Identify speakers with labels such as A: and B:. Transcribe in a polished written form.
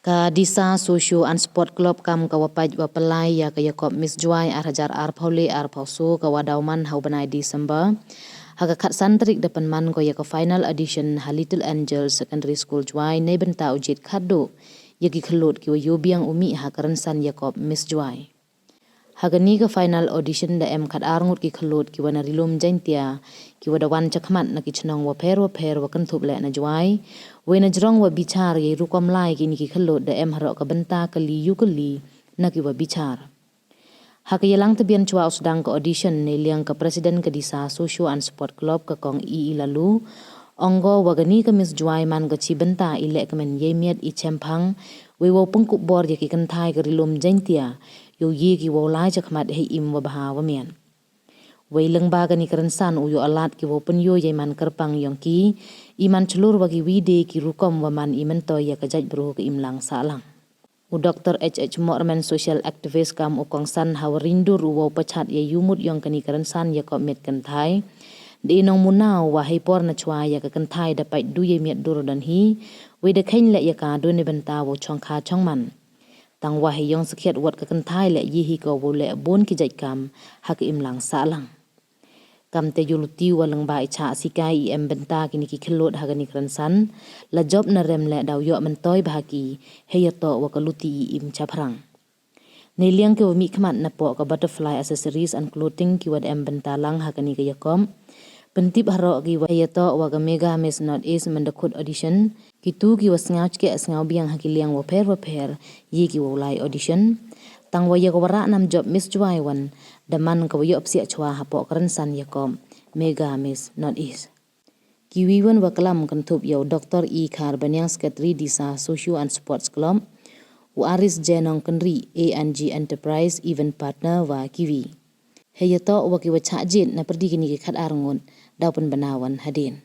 A: Ka disa socio and sport club kam ka wapaj wapalai ya ka yakop Miss Jowai hajar paule pauso ka wadauman hau banai December. Haka kat santrik depan man ko ya ka final edition ha Little Angels Secondary School Jowai ne benta ujit khado yaki khelot ki yobiang umi ha karansan yakop Miss Jowai. Hagani ka final audition da em kat arngut ki khelot ki wana rilum jaintia ki wada wan chakmat na ki chnong wa per wa kan thup le na Jowai we na jrong wa bichar ye rukom lai ki ni ki khelot da em haro ka benta ka li yu ka li na ki wa bichar. Haka yalang tabian chua usdang ka audition ne liang ka presiden ka disa socio and sport club ka kong ii lalu onggo wagani ka Miss Jowai man ka chimbynta ile ka men ye miat I chempang we wo pengkup bor ye ki kan thai ka rilum jaintia yo ye ki wo lai chakmat he im wa baha wa mian. Wei leng ba gani karansan uyo alat ki wo pen yo ye man kerpang yong ki iman celur wagi wide ki rukom wa man iman to ya kajaj bro ke imlang salang. U Dr. H.H. Morman social activist kam u kongsan hawa rindur u wo pachat ye yumut yong kani karansan ya ko met kan thai. Di inong munau wa hei por na chua ya ka kan thai dapat du ye miat dur dan hi we de khain le ya ka do ne benta wo chong kha chong man. Tang wahi yong sakhiat wat ka kan thai le yihi ko wo le bon ki jaj kam hak imlang salang. Kam te yuluti walang ba icha sikai em benta kini ki khelot hagani kransan la job na rem le daw yo mentoy bahaki heyato wa kaluti im chaprang. Neliang ke wami khamat na po ka butterfly accessories and clothing ki wad em benta lang hagani ka yakom. Pentip haro ki wayato wa ka mega Miss North East mendakut audition kitu ki wasngau ke asngau biang hakiliang wa per ye ki wolai audition tang waya ka wara nam job Miss Jowai wan daman ka wayo apsia chwa hapo karansan yakom mega Miss North East kiwiwan wa kalam kan thup yo Dr. E Khar banyang secretary disa socio and sports club u aris jenong kenri ANG enterprise event partner wa kiwi heyato wa ki wacha jin na perdi kini ki khat arngon dapan banawan hadin.